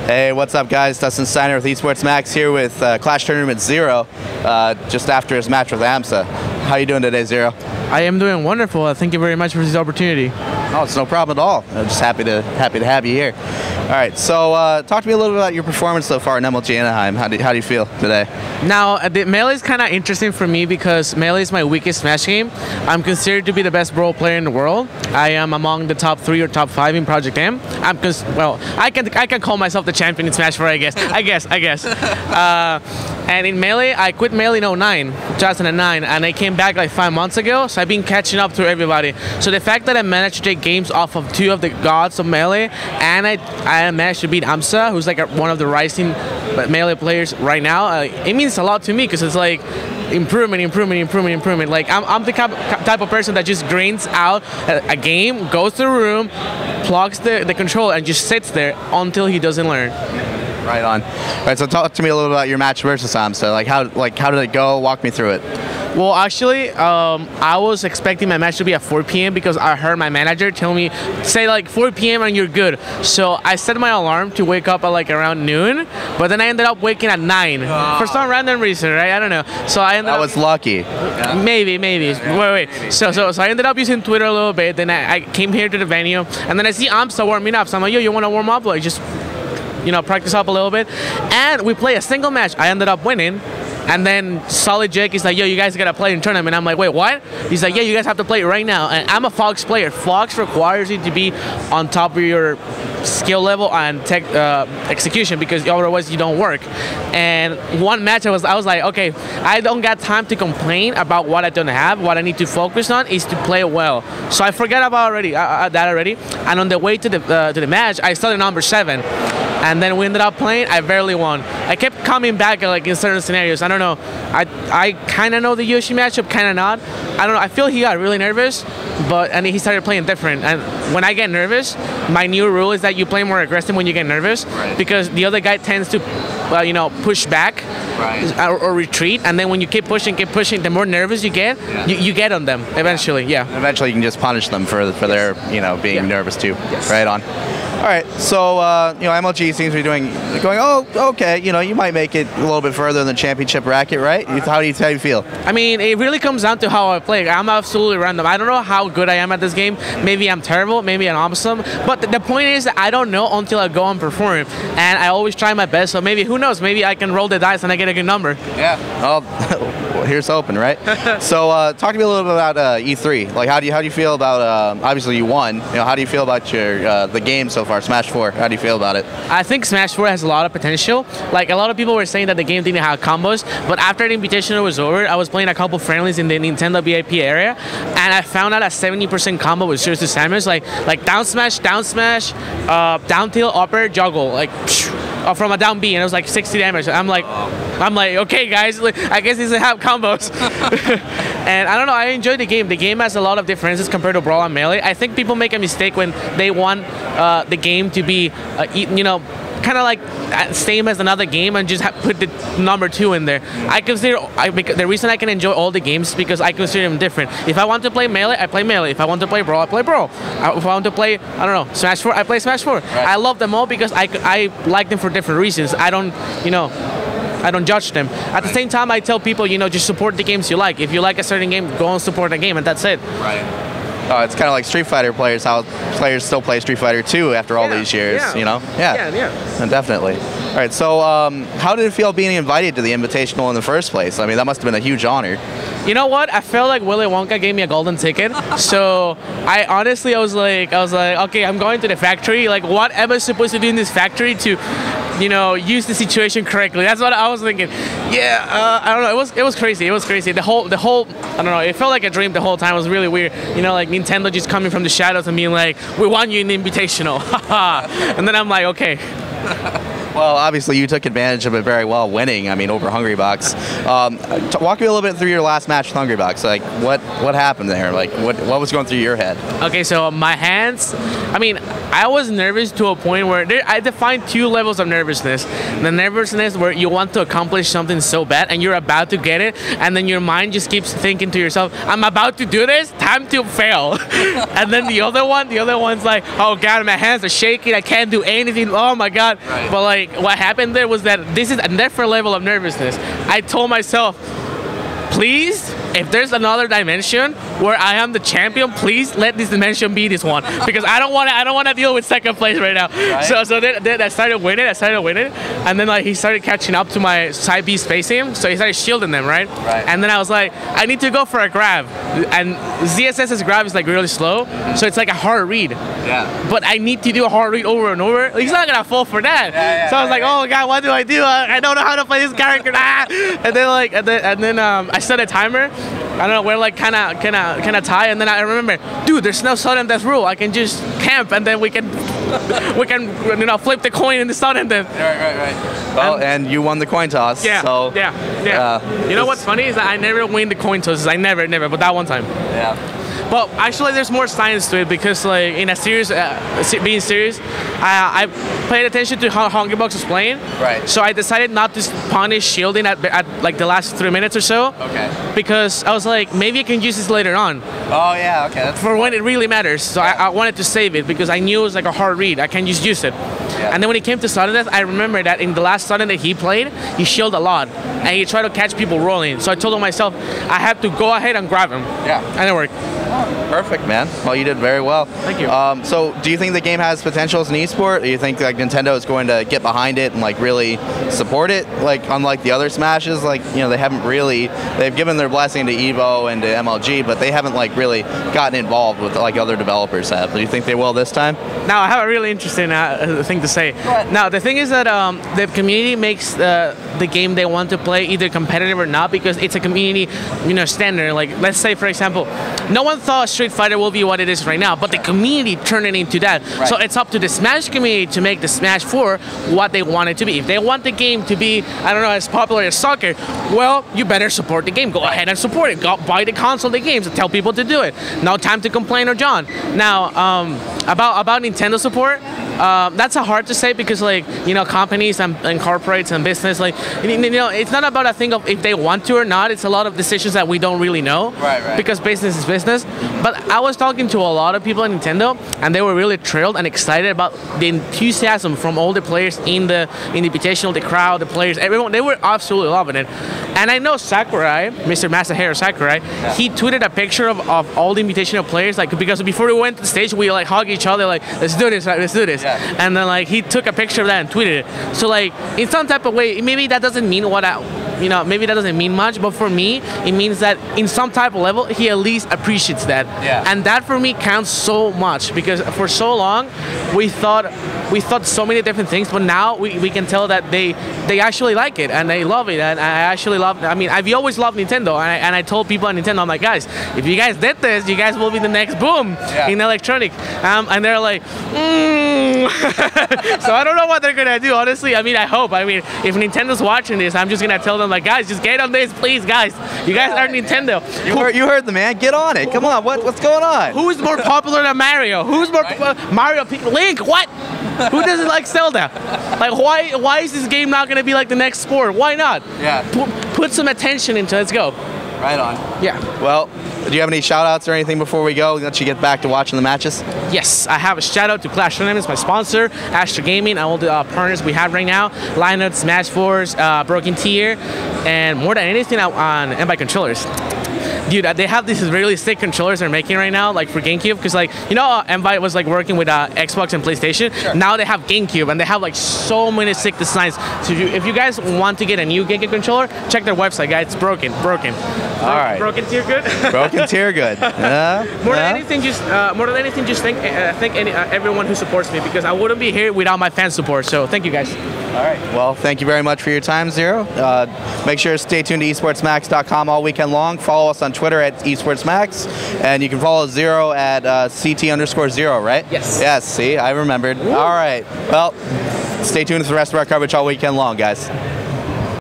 Hey, what's up, guys? Dustin Steiner with Esports Max here with Clash Tournament 0, just after his match with AMSA. How you doing today, Zero? I am doing wonderful. Thank you very much for this opportunity. Oh, it's no problem at all. I'm just happy to have you here. All right, so talk to me a little bit about your performance so far in MLG Anaheim. How do you feel today? Now, the Melee is kind of interesting for me because Melee is my weakest Smash game. I'm considered to be the best brawl player in the world. I am among the top 3 or top 5 in Project M. I can call myself the champion in Smash 4, I guess. I guess. And in Melee, I quit Melee in 2009, and I came back like 5 months ago, so I've been catching up to everybody. So the fact that I managed to take games off of 2 of the gods of Melee, and I managed to beat AMSA, who's like one of the rising Melee players right now, it means a lot to me because it's like improvement. Like I'm the type of person that just grinds out a game, goes to the room, plugs the controller, and just sits there until he doesn't learn. Right on. All right, so talk to me a little bit about your match versus AMSA. How did it go? Walk me through it. Well, actually, I was expecting my match to be at 4 p.m. because I heard my manager tell me, say like 4 p.m. and you're good. So I set my alarm to wake up at like around noon, but then I ended up waking at 9 for some random reason, right? I don't know. So I ended up... That was lucky. Maybe. Wait. So I ended up using Twitter a little bit. Then I came here to the venue, and then I see AMSA warming up. So I'm like, yo, you want to warm up? Like just, practice up a little bit. And we play a single match. I ended up winning. And then Solid Jake is like, yo, you guys gotta play in tournament. I'm like, wait, what? He's like, yeah, you guys have to play it right now. And I'm a Fox player. Fox requires you to be on top of your skill level and tech execution because otherwise you don't work. And one match I was like, okay, I don't got time to complain about what I don't have. What I need to focus on is to play well. So I forgot about that already. And on the way to the match, I started number 7. And then we ended up playing. I barely won. I kept coming back like in certain scenarios. I don't know. I kind of know the Yoshi matchup, kind of not. I don't know. I feel he got really nervous, and he started playing different. And when I get nervous, my new rule is that you play more aggressive when you get nervous, because the other guy tends to, push back or retreat. And then when you keep pushing, the more nervous you get, you get on them eventually. Yeah. Eventually, you can just punish them for their being nervous too. Yes. Right on. All right, so MLG seems to be going, oh, okay, you might make it a little bit further in the championship bracket, right? How do you feel? I mean, it really comes down to how I play. I'm absolutely random. I don't know how good I am at this game. Maybe I'm terrible, maybe I'm awesome. But the point is that I don't know until I go and perform. And I always try my best, so maybe, who knows, maybe I can roll the dice and I get a good number. Yeah, well, here's hoping, right? So talk to me a little bit about E3. Like, how do you feel about, obviously you won, how do you feel about the game so far? Smash 4, how do you feel about it? I think Smash 4 has a lot of potential. Like, a lot of people were saying that the game didn't have combos, but after the Invitational was over, I was playing a couple friendlies in the Nintendo VIP area, and I found out a 70% combo with Serious to Samus, like down smash, down tilt, up air, juggle, like from a down B, and it was like 60 damage. I'm like, okay, guys, I guess these have combos. And I don't know, I enjoy the game. The game has a lot of differences compared to Brawl and Melee. I think people make a mistake when they want the game to be, kind of like same as another game and just put the number 2 in there. I consider the reason I can enjoy all the games is because I consider them different. If I want to play Melee, I play Melee. If I want to play Brawl, I play Brawl. If I want to play, I don't know, Smash 4, I play Smash 4. Right. I love them all because I like them for different reasons. I don't judge them. At the same time, I tell people, just support the games you like. If you like a certain game, go and support the game, and that's it. Right. It's kind of like Street Fighter players, how players still play Street Fighter 2 after all these years, Yeah, definitely. All right, so how did it feel being invited to the Invitational in the first place? I mean, that must have been a huge honor. You know what? I felt like Willy Wonka gave me a golden ticket. So I was like, okay, I'm going to the factory. Like, what am I supposed to do in this factory to, use the situation correctly? That's what I was thinking. Yeah, I don't know. It was crazy. It was crazy. The whole, I don't know. It felt like a dream the whole time. It was really weird. Like Nintendo just coming from the shadows and being like, we want you in the Invitational. And then I'm like, okay. Well, obviously you took advantage of it very well, winning. I mean, over Hungrybox. Walk me a little bit through your last match with Hungrybox. Like, what happened there? Like, what was going through your head? Okay, so my hands. I mean, I was nervous to a point where I defined 2 levels of nervousness. The nervousness where you want to accomplish something so bad and you're about to get it, and then your mind just keeps thinking to yourself, "I'm about to do this. Time to fail." And then the other one's like, "Oh God, my hands are shaking. I can't do anything. Oh my God!" Right. But like, like what happened there was that this is a different level of nervousness. I told myself, please, if there's another dimension where I am the champion, please let this dimension be this one, because I don't want to deal with second place right now. Right. So then I started winning, and then like he started catching up to my side B spacing, so he started shielding them, right? And then I was like, I need to go for a grab, and ZSS's grab is like really slow, so it's like a hard read. Yeah. But I need to do a hard read over and over. He's not gonna fall for that. So I was like, oh god, what do? I don't know how to play this character. And then I set a timer. I don't know, we're like kind of tie, and then I remember, dude, there's no sudden death rule. I can just camp, and then we can flip the coin in the sudden death. Right. Well, and you won the coin toss. Yeah. So, you know what's funny is that I never win the coin tosses. I never, but that one time. Yeah. But actually, there's more science to it, because like in a series, being serious, I paid attention to how Hungrybox was playing. Right. So I decided not to punish shielding at like the last 3 minutes or so. Okay. Because I was like, maybe I can use this later on. Oh yeah. Okay. That's for when it really matters. So I wanted to save it, because I knew it was like a hard read. I can just use it. Yeah. And then when it came to sudden death, I remember that in the last sudden that he played, he shielded a lot, and he tried to catch people rolling. So I told myself, I have to go ahead and grab him. Yeah. And it worked. Perfect, man. Well, you did very well. Thank you. So, do you think the game has potential as an esport? Do you think like Nintendo is going to get behind it and like really support it? Like unlike the other Smashes, like they haven't really. They've given their blessing to Evo and to MLG, but they haven't like really gotten involved with like other developers have. Do you think they will this time? Now, I have a really interesting thing to say. Now, the thing is that the community makes the game they want to play either competitive or not, because it's a community, standard. Like, let's say, for example, no one thought Street Fighter will be what it is right now, but the community turned it into that. Right. So it's up to the Smash community to make the Smash 4 what they want it to be. If they want the game to be, I don't know, as popular as soccer, well, you better support the game. Go ahead and support it. Go buy the console, the games, and tell people to do it. No time to complain or John. Now, about Nintendo support, that's hard to say, because like companies and corporates and business, like it's not about a thing of if they want to or not. It's a lot of decisions that we don't really know. Right. Because business is business. But I was talking to a lot of people at Nintendo, and they were really thrilled and excited about the enthusiasm from all the players in the Invitational, the crowd, the players, everyone. They were absolutely loving it. And I know Sakurai, Mr. Masahiro Sakurai, he tweeted a picture of all the Invitational players, like, because before we went to the stage, we like hug each other, like, let's do this, right? Let's do this. Yeah. And then like he took a picture of that and tweeted it. So like in some type of way, maybe that doesn't mean maybe that doesn't mean much, but for me, it means that in some type of level, he at least appreciates that. Yeah. And that for me counts so much, because for so long, we thought so many different things, but now we can tell that they actually like it and they love it. And I actually love, I've always loved Nintendo, and I told people at Nintendo, I'm like, guys, if you guys did this, you guys will be the next boom in electronic. And they're like, So I don't know what they're gonna do, honestly. I hope. If Nintendo's watching this, I'm just gonna tell them, like, guys, just get on this, please, guys. You guys are Nintendo. You heard the man. Get on it. Come on. What's going on? Who's more popular than Mario? Who's more Mario? Link? What? Who doesn't like Zelda? Like, why is this game not gonna be like the next sport? Why not? Yeah. Put some attention into it. Let's go. Right on. Yeah. Well, do you have any shout-outs or anything before we go? Let you get back to watching the matches. Yes, I have a shout-out to Clash Tournaments, my sponsor, Astro Gaming, and all the partners we have right now, Lineup, Smash Force, Broken Tier, and more than anything on MLG controllers. Dude, they have these really sick controllers they're making right now, like for GameCube, because like, MLG was like working with Xbox and PlayStation. Sure. Now they have GameCube, and they have like so many sick designs. So if you guys want to get a new GameCube controller, check their website, guys. It's broken. All right. Broken Tier good. Broken Tier good. More than anything, just thank everyone who supports me, because I wouldn't be here without my fan support. So thank you guys. All right. Well, thank you very much for your time, Zero. Make sure to stay tuned to esportsmax.com all weekend long. Follow us on Twitter at esportsmax, and you can follow Zero at CT_0, right? Yes. Yes. See, I remembered. Woo. All right. Well, stay tuned for the rest of our coverage all weekend long, guys.